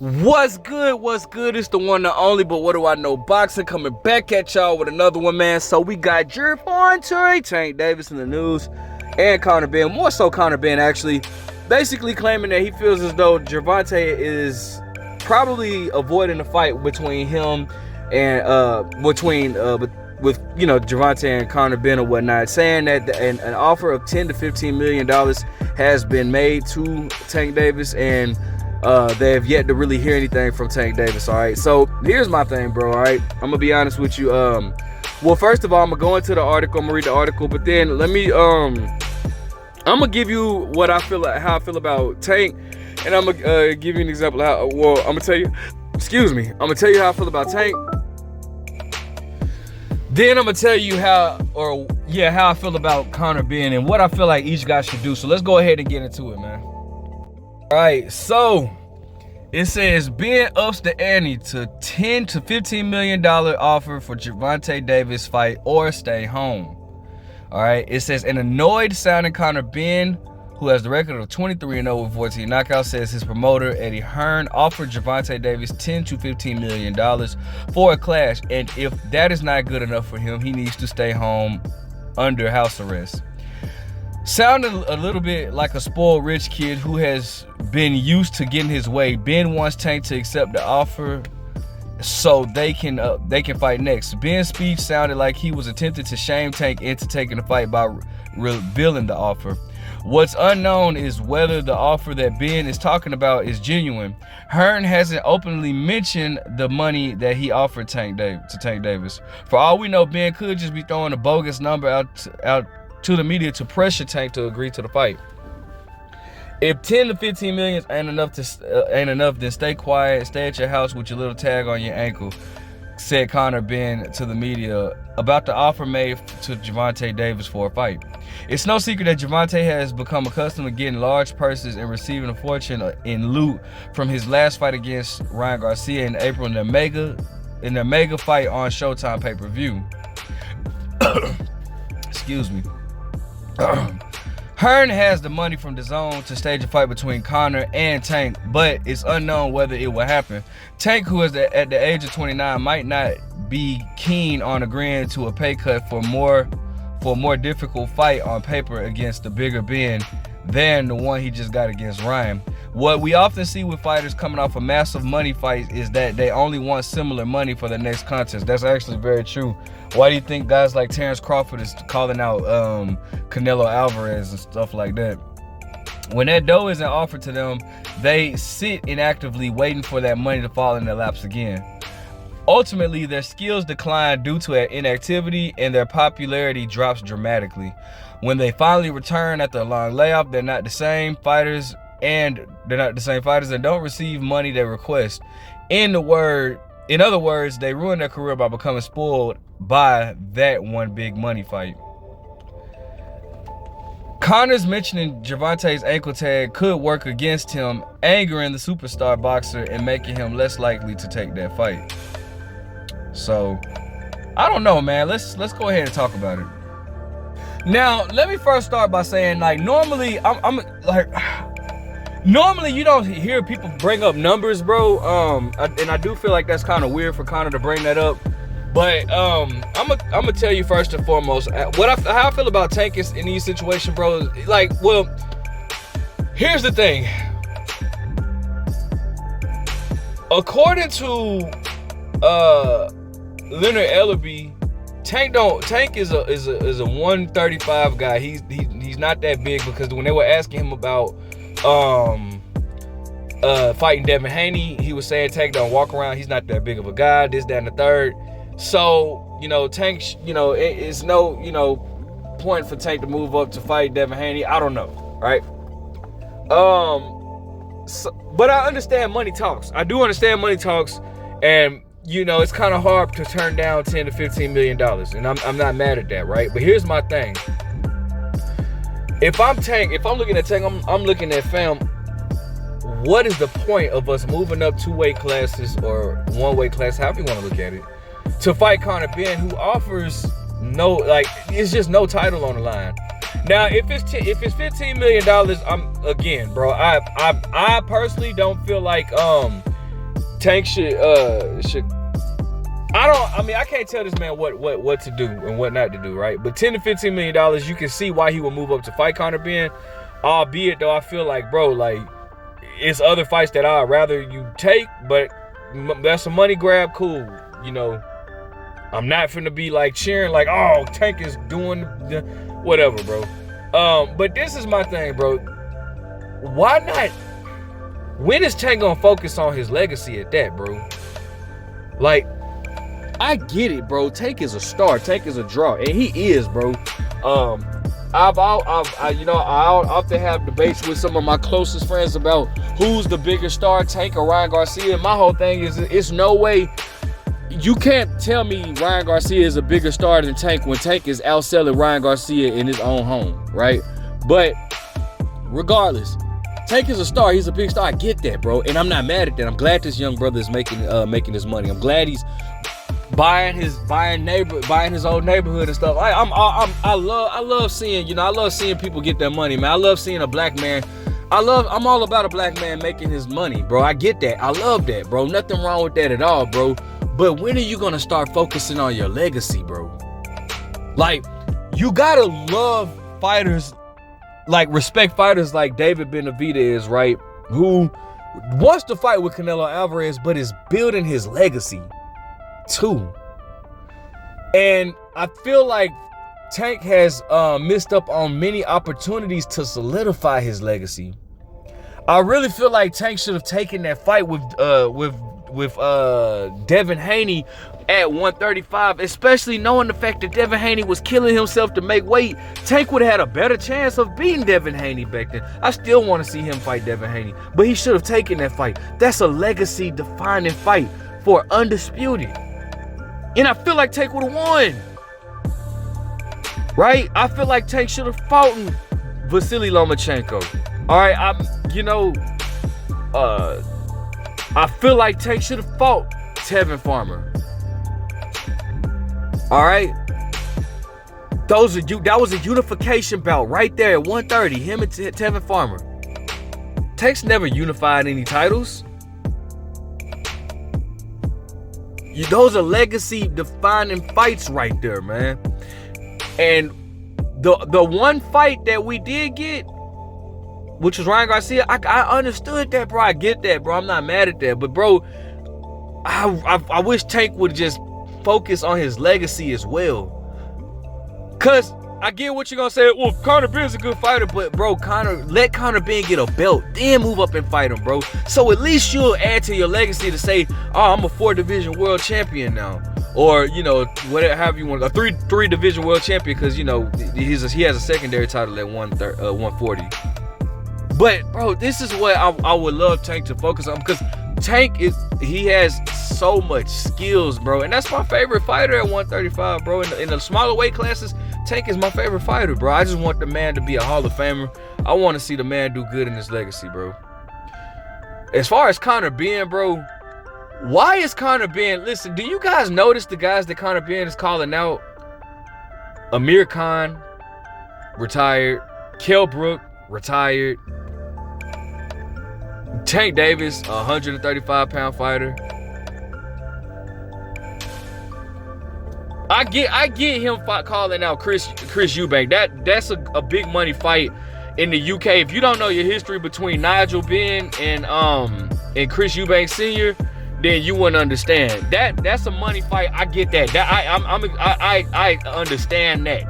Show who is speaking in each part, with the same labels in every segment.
Speaker 1: What's good? What's good? It's the one and only, but what do I know? Boxing coming back at y'all with another one, man. So we got Gervonta Tank Davis in the news, and Conor Benn, more so Conor Benn actually, basically claiming that he feels as though Gervonta is probably avoiding a fight between him and with Gervonta and Conor Benn or whatnot, saying that an offer of $10 to $15 million has been made to Tank Davis, and they have yet to really hear anything from Tank Davis. All right, so here's my thing, bro. All right, I'm gonna be honest with you. Well, first of all, I'm gonna go into the article. I'm gonna read the article, but then let me I'm gonna give you what I feel, how I feel about Tank, and I'm gonna give you an example of how. Well, I'm gonna tell you. Excuse me. I'm gonna tell you how I feel about Tank. Then I'm gonna tell you how I feel about Conor Benn and what I feel like each guy should do. So let's go ahead and get into it, man. All right, so it says Benn ups the ante to $10 to $15 million offer for Gervonta Davis fight or stay home. All right, it says an annoyed sounding Conor Benn, who has the record of 23-0 with 14 knockouts, says his promoter Eddie Hearn offered Gervonta Davis $10 to $15 million for a clash, and if that is not good enough for him, he needs to stay home under house arrest. Sounding a little bit like a spoiled rich kid who has been used to getting his way, Benn wants Tank to accept the offer so they can fight next. Benn's speech sounded like he was attempting to shame Tank into taking the fight by revealing the offer. What's unknown is whether the offer that Benn is talking about is genuine. Hearn hasn't openly mentioned the money that he offered Tank Davis. For all we know, Benn could just be throwing a bogus number out to the media to pressure Tank to agree to the fight. If 10 to 15 million ain't enough, then stay quiet, stay at your house with your little tag on your ankle, said Conor Benn to the media about the offer made to Gervonta Davis for a fight. It's no secret that Gervonta has become accustomed to getting large purses and receiving a fortune in loot from his last fight against Ryan Garcia in April in their mega fight on Showtime pay-per-view. Excuse me. Hearn has the money from DAZN to stage a fight between Conor and Tank, but it's unknown whether it will happen. Tank, who is at the age of 29, might not be keen on agreeing to a pay cut for a more difficult fight on paper against the bigger Benn than the one he just got against Ryan. What we often see with fighters coming off a massive money fight is that they only want similar money for the next contest. That's actually very true. Why do you think guys like Terrence Crawford is calling out Canelo Alvarez and stuff like that? When that dough isn't offered to them, they sit inactively waiting for that money to fall in their laps again. Ultimately, their skills decline due to inactivity, and their popularity drops dramatically. When they finally return after a long layoff, they're not the same fighters and don't receive money they request. In other words, they ruin their career by becoming spoiled by that one big money fight. Conor's mentioning Gervonta's ankle tag could work against him, angering the superstar boxer and making him less likely to take that fight. So, I don't know, man. Let's go ahead and talk about it. Now, let me first start by saying, like, normally you don't hear people bring up numbers, bro. And I do feel like that's kind of weird for Conor to bring that up. But I'm gonna tell you first and foremost how I feel about Tank in these situations, bro. Like, well, here's the thing. According to Leonard Ellerby, Tank is a 135 guy. He's not that big, because when they were asking him about fighting Devin Haney, he was saying Tank don't walk around. He's not that big of a guy. This, that, and the third. So, Tank, it's no, point for Tank to move up to fight Devin Haney. I don't know, right? But I understand money talks. I do understand money talks, and it's kind of hard to turn down $10 to $15 million, and I'm not mad at that, right? But here's my thing. If I'm looking at Tank, I'm looking at, fam, what is the point of us moving up 2 weight classes or 1 weight class, however you want to look at it, to fight Conor Benn, who offers it's just no title on the line. Now, if it's $15 million, I'm again, bro. I personally don't feel like Tank should I can't tell this man what to do and what not to do, right? But $10 to $15 million, you can see why he would move up to fight Conor Benn. Albeit though, I feel like, bro, like, it's other fights that I'd rather you take, but that's a money grab, cool. You know, I'm not finna be like cheering like, oh, Tank is doing the whatever, bro. But this is my thing, bro. Why not? When is Tank gonna focus on his legacy at that, bro? Like, I get it, bro. Tank is a star. Tank is a draw, and he is, bro. I often have debates with some of my closest friends about who's the bigger star, Tank or Ryan Garcia. My whole thing is, it's no way you can't tell me Ryan Garcia is a bigger star than Tank when Tank is outselling Ryan Garcia in his own home, right? But regardless, Tank is a star. He's a big star. I get that, bro, and I'm not mad at that. I'm glad this young brother is making his money. I'm glad he's buying his old neighborhood and stuff. I love seeing, I love seeing people get their money, man. I love seeing a black man. I'm all about a black man making his money, bro. I get that. I love that, bro. Nothing wrong with that at all, bro. But when are you gonna start focusing on your legacy, bro? Like, you gotta love fighters, like respect fighters like David Benavidez, right? Who wants to fight with Canelo Alvarez, but is building his legacy too. And I feel like Tank has missed up on many opportunities to solidify his legacy. I really feel like Tank should have taken that fight with Devin Haney at 135, especially knowing the fact that Devin Haney was killing himself to make weight. Tank would have had a better chance of beating Devin Haney back then. I still want to see him fight Devin Haney, but he should have taken that fight. That's a legacy defining fight for Undisputed. And I feel like Tank would have won. Right? I feel like Tank should have fought Vasily Lomachenko. All right, I feel like Tank should have fought Tevin Farmer. All right? That was a unification bout right there at 130, him and Tevin Farmer. Tank's never unified any titles. Those are legacy defining fights right there, man. And the one fight that we did get, which was Ryan Garcia, I understood that, bro. I get that, bro. I'm not mad at that. But, bro, I wish Tank would just focus on his legacy as well. Because I get what you're going to say. Well, Conor Benn's a good fighter. But, bro, let Conor Benn get a belt. Then move up and fight him, bro. So at least you'll add to your legacy to say, oh, I'm a 4-division world champion now. Or, whatever, however you want. A three division world champion because, he has a secondary title at 140. But, bro, this is what I would love Tank to focus on, because Tank he has so much skills, bro. And that's my favorite fighter at 135, bro. In the smaller weight classes, Tank is my favorite fighter, bro. I just want the man to be a Hall of Famer. I want to see the man do good in his legacy, bro. As far as Conor Benn, bro, why is Conor Benn... Listen, do you guys notice the guys that Conor Benn is calling out? Amir Khan, retired. Kell Brook, retired. Tank Davis, a 135-pound fighter. I get him calling out Chris Eubank. That's a big money fight in the UK. If you don't know your history between Nigel Benn and Chris Eubank Sr., then you wouldn't understand. That's a money fight. I get that. I understand that.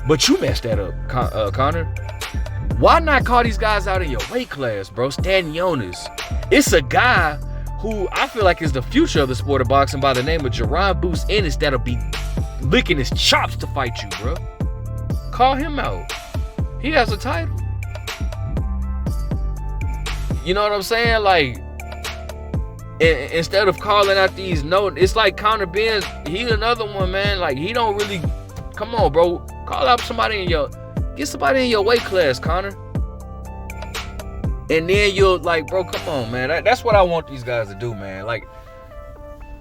Speaker 1: But you messed that up, Conor. Why not call these guys out in your weight class, bro? Stanionis. It's a guy who I feel like is the future of the sport of boxing by the name of Jerron Boots Ennis that'll be licking his chops to fight you, bro. Call him out. He has a title. You know what I'm saying? Like, instead of calling out these it's like Conor Benn, he's another one, man. Like, he don't really, come on, bro. Call out somebody get somebody in your weight class, Conor. And then you'll, like, bro, come on, man. That's what I want these guys to do, man. Like,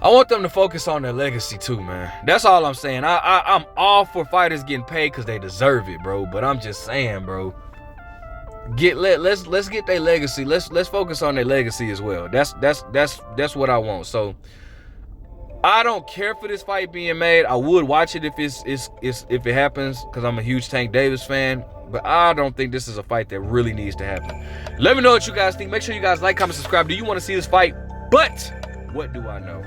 Speaker 1: I want them to focus on their legacy too, man. That's all I'm saying. I'm all for fighters getting paid because they deserve it, bro. But I'm just saying, bro, let's get their legacy. Let's focus on their legacy as well. That's what I want. So I don't care for this fight being made. I would watch it if if it happens, because I'm a huge Tank Davis fan. But I don't think this is a fight that really needs to happen. Let me know what you guys think. Make sure you guys like, comment, subscribe. Do you want to see this fight? But what do I know?